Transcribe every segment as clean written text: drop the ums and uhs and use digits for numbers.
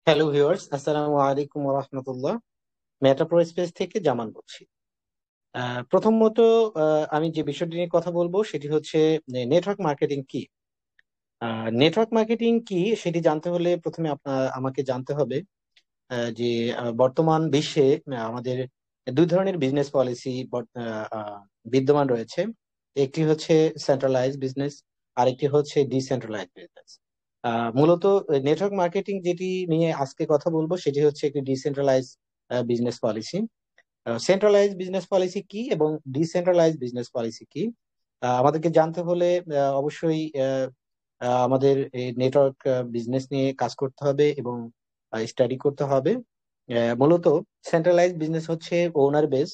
Hello viewers, আসসালামু আলাইকুম ওয়া রাহমাতুল্লাহ। মেটা প্রো স্পেস থেকে জামান বলছি। প্রথমত, আমি যে বিষয়টি নিয়ে কথা বলবো সেটি হচ্ছে নেটওয়ার্ক মার্কেটিং কি। নেটওয়ার্ক মার্কেটিং কি সেটি জানতে হলে প্রথমে আমাকে জানতে হবে যে বর্তমান বিশ্বে আমাদের দুই ধরনের বিজনেস পলিসি বিদ্যমান রয়েছে। একটি হচ্ছে সেন্ট্রালাইজ বিজনেস, আরেকটি হচ্ছে ডিসেন্ট্রালাইজ বিজনেস। মূলত নেটওয়ার্ক মার্কেটিং যেটি নিয়ে আজকে কথা বলবো সেটি হচ্ছে একটি decentralize business policy. Centralize business policy কি এবং ডিসেন্ট্রালাইজ বিজনেস পলিসি কি আমাদেরকে জানতে হলে অবশ্যই আমাদের এই নেটওয়ার্ক বিজনেস নিয়ে কাজ করতে হবে এবং স্টাডি করতে হবে। মূলত সেন্ট্রালাইজ বিজনেস হচ্ছে ওনার বেস।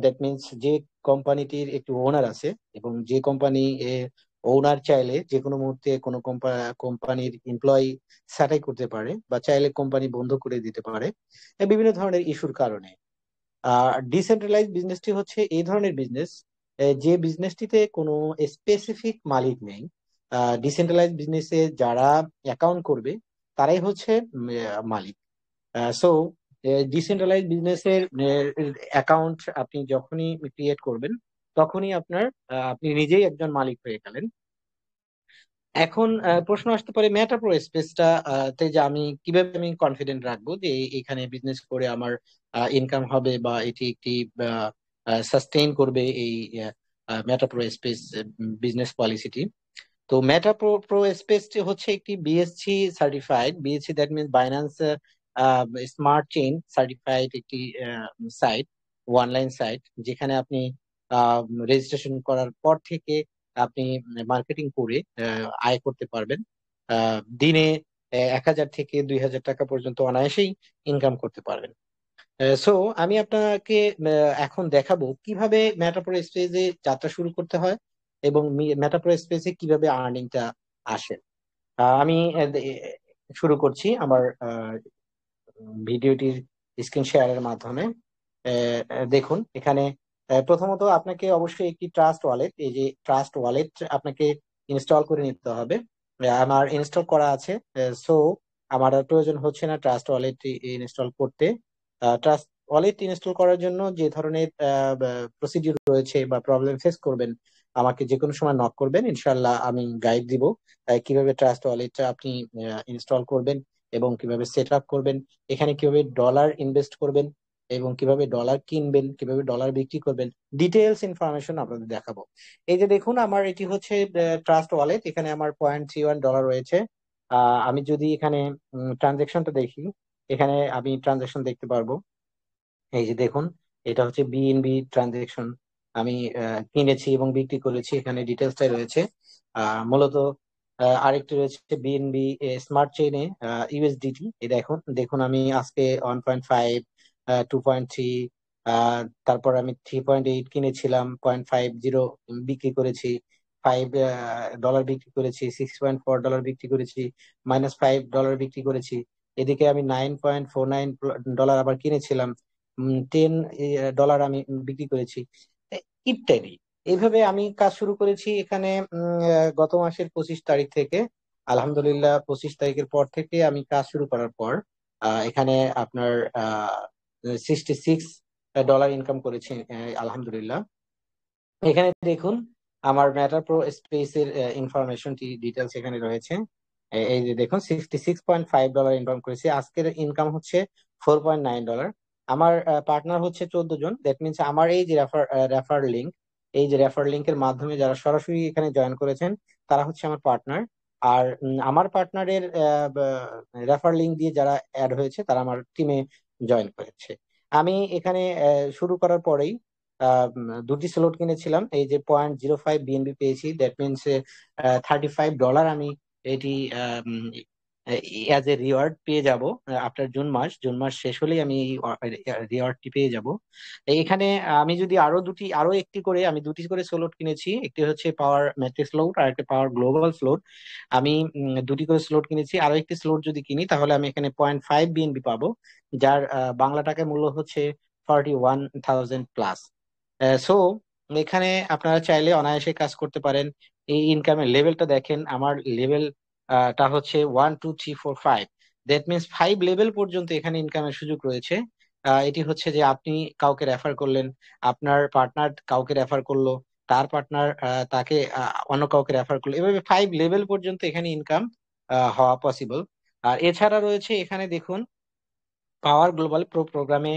দ্যাট মিনস যে কোম্পানিটির একটি ওনার আছে এবং যে কোম্পানি ওনার চাইলে যে কোনো মুহূর্তে কোনো কোম্পানির এমপ্লয়ি ছাঁটাই করতে পারে বা চাইলে কোম্পানি বন্ধ করে দিতে পারে বিভিন্ন ধরনের ইস্যুর কারণে। আর ডিসেন্ট্রালাইজ বিজনেসটি হচ্ছে এই ধরনের বিজনেস যে বিজনেসটিতে কোনো স্পেসিফিক মালিক নেই। ডিসেন্ট্রালাইজ বিজনেসে যারা অ্যাকাউন্ট করবে তারাই হচ্ছে মালিক। সো ডিসেন্ট্রালাইজ বিজনেসের অ্যাকাউন্ট আপনি যখনই ক্রিয়েট করবেন তখনই আপনি নিজেই একজন মালিক হয়ে গেলেন। এখন প্রশ্ন আসতে পারে মেটা প্রো স্পেসটা তে যে আমি কিভাবে কনফিডেন্ট রাখবো যে এখানে বিজনেস করে আমার ইনকাম হবে বা এটি একটি সাস্টেইন করবে এই মেটা প্রো স্পেস বিজনেস পলিসিটি। তো মেটা প্রো প্রো স্পেসটি হচ্ছে একটি BSc certified, BSc that means Binance smart chain certified একটি সাইট, অনলাইন সাইট, যেখানে আপনি রেজিস্ট্রেশন করার পর থেকে আপনি মার্কেটিং করে আয় করতে পারবেন। দিনে 1,000 থেকে 2,000 টাকা পর্যন্ত অনায়াসেই ইনকাম করতে পারবেন। সো আমি আপনাকে এখন দেখাবো কিভাবে মেটাপ্রো স্পেসে যাত্রা শুরু করতে হয় এবং মেটাপ্রো স্পেসে কিভাবে আর্নিংটা আসে। আমি শুরু করছি আমার ভিডিওটির স্ক্রিন শেয়ারের মাধ্যমে। দেখুন এখানে প্রথমত আপনাকে অবশ্যই একটি ট্রাস্ট ওয়ালেট, এই যে ট্রাস্ট ওয়ালেট আপনাকে ইনস্টল করে নিতে হবে। আমার ইনস্টল করা আছে। সো আমার আর প্রয়োজন হচ্ছে না ট্রাস্ট ওয়ালেট ইনস্টল করতে। ট্রাস্ট ওয়ালেট ইনস্টল করার জন্য যে ধরনের প্রসিডিউর রয়েছে বা প্রবলেম ফেস করবেন আমাকে যে কোনো সময় নক করবেন, ইনশাল্লাহ আমি গাইড দিব কিভাবে ট্রাস্ট ওয়ালেটটা আপনি ইনস্টল করবেন এবং কিভাবে সেট আপ করবেন, এখানে কিভাবে ডলার ইনভেস্ট করবেন এবং কিভাবে ডলার কিনবেন, কিভাবে ডলার বিক্রি করবেন, ডিটেলস ইনফরমেশন আপনাদের দেখাবো। এই যে দেখুন আমার এটি হচ্ছে ট্রাস্ট ওয়ালেট, এখানে আমার $0.31 রয়েছে। আমি যদি এখানে ট্রানজেকশনটা দেখি, এখানে আমি ট্রানজেকশন দেখতে পারবো। এই যে দেখুন এটা হচ্ছে বিএনবি ট্রানজেকশন, আমি কিনেছি এবং বিক্রি করেছি, এখানে ডিটেলসটাই রয়েছে। মূলত আরেকটি রয়েছে বিএনবি স্মার্ট চেইনে ইউএসডিটি। এই দেখুন দেখুন আমি আজকে 1.5, 2.3, তারপর আমি 3.8 কিনেছিলাম, 0.50 বিক্রি করেছি, $5 বিক্রি করেছি, $6.4 বিক্রি করেছি, -$5 বিক্রি করেছি। এদিকে আমি $9.49 আবার কিনেছিলাম, $10 আমি বিক্রি করেছি, ইত্যাদি। এইভাবে আমি কাজ শুরু করেছি এখানে গত মাসের 25 তারিখ থেকে। আলহামদুলিল্লাহ 25 তারিখের পর থেকে আমি কাজ শুরু করার পর এখানে আপনার $66 ইনকাম করেছি, আলহামদুলিল্লাহ। এখানে দেখুন আমার ম্যাটার প্রো স্পেসের ইনফরমেশনটি ডিটেলস এখানে রয়েছে। এই যে দেখুন $66.5 ইনকাম করেছি, আজকের ইনকাম হচ্ছে $4.9। আমার পার্টনার হচ্ছে 14 জন। দ্যাট মিনস আমার এই যে রেফার লিঙ্ক, এই যে রেফার লিঙ্কের মাধ্যমে যারা সরাসরি এখানে জয়েন করেছেন তারা হচ্ছে আমার পার্টনার। আর আমার পার্টনারের রেফার লিঙ্ক দিয়ে যারা অ্যাড হয়েছে তারা আমার টিমে জয়েন করেছে। আমি এখানে শুরু করার পরেই দুটি স্লট কিনেছিলাম, এই যে $0.05 বিএনবি পেয়েছি, দ্যাট মিনস $35 আমি এটি অ্যাজ এ রিওয়ার্ড পেয়ে যাব। আফটার জুন মাস শেষ হলেই আমি এই রিওয়ার্ডটি পেয়ে যাব। এখানে আমি যদি আরো একটি করে, আমি দুটি করে স্লট কিনেছি, একটি হচ্ছে পাওয়ার ম্যাট্রিক্স স্লট আর একটা পাওয়ার গ্লোবাল স্লট। আমি দুটি করে স্লট কিনেছি, আরো একটি স্লট যদি কিনি তাহলে আমি এখানে 0.5 বিএনবি পাবো, যার বাংলা টাকায় মূল্য হচ্ছে 41,000+। সো এখানে আপনারা চাইলে অনায়াসে কাজ করতে পারেন। এই ইনকামের লেভেলটা দেখেন, আমার লেভেল টা হচ্ছে 1, 2, 3, 4, 5। দ্যাট মিনস 5 লেভেল পর্যন্ত এখানে ইনকামের সুযোগ রয়েছে। এটি হচ্ছে যে আপনি কাউকে রেফার করলেন, আপনার পার্টনার কাউকে রেফার করলো, তার পার্টনার তাকে অন্য কাউকে রেফার করলো, এভাবে 5 লেভেল পর্যন্ত এখানে ইনকাম হওয়া পসিবল। আর এছাড়া রয়েছে এখানে দেখুন, পাওয়ার গ্লোবাল প্রো প্রোগ্রামে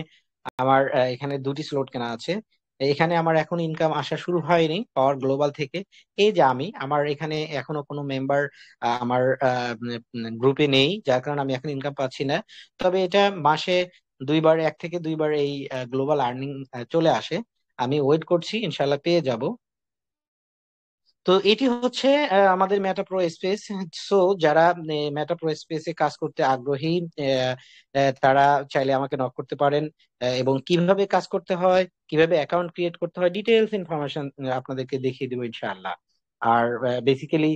আমার এখানে 2টি স্লট কেনা আছে। এখানে আমার এখন ইনকাম আসা শুরু হয়নি পাওয়ার গ্লোবাল থেকে। এই যে আমার এখানে এখনো কোনো মেম্বার আমার গ্রুপে নেই, যার কারণে আমি এখন ইনকাম পাচ্ছি না। তবে এটা মাসে 2বার, 1 থেকে 2বার এই গ্লোবাল আর্নিং চলে আসে। আমি ওয়েট করছি, ইনশাল্লাহ পেয়ে যাব। তো এটি হচ্ছে আমাদের মেটা প্রো স্পেস। সো যারা মেটা প্রো স্পেসে কাজ করতে আগ্রহী, তারা চাইলে আমাকে নক করতে পারেন। এবং কিভাবে কাজ করতে হয়, কিভাবে অ্যাকাউন্ট ক্রিয়েট করতে হয়, ডিটেলস ইনফরমেশন আপনাদেরকে দেখিয়ে দেবো ইনশাআল্লাহ। আর বেসিক্যালি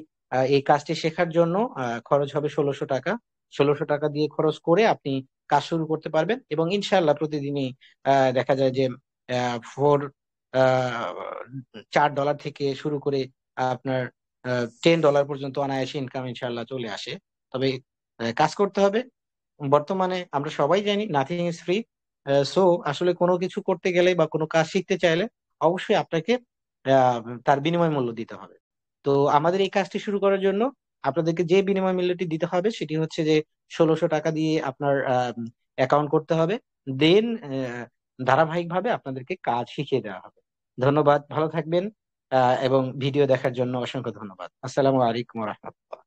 এই কাজটি শেখার জন্য খরচ হবে 1600 টাকা। 1600 টাকা দিয়ে খরচ করে আপনি কাজ শুরু করতে পারবেন, এবং ইনশাআল্লাহ প্রতিদিনই দেখা যায় যে ফোর $4 থেকে শুরু করে আপনার $10 পর্যন্ত অনায়াসে ইনকাম ইনশাল্লাহ চলে আসে। তবে কাজ করতে হবে। বর্তমানে আমরা সবাই জানি নাথিং ইজ ফ্রি। সো আসলে কোনো কিছু করতে গেলে বা কোনো কাজ শিখতে চাইলে অবশ্যই আপনাকে আহ, তার বিনিময় মূল্য দিতে হবে। তো আমাদের এই কাজটি শুরু করার জন্য আপনাদেরকে যে বিনিময় মূল্যটি দিতে হবে সেটি হচ্ছে যে 1600 টাকা দিয়ে আপনার অ্যাকাউন্ট করতে হবে। দেন ধারাবাহিকভাবে আপনাদেরকে কাজ শিখিয়ে দেওয়া হবে। ধন্যবাদ, ভালো থাকবেন। এবং ভিডিও দেখার জন্য অসংখ্য ধন্যবাদ। আসসালামু আলাইকুম রহমতুল্লাহ।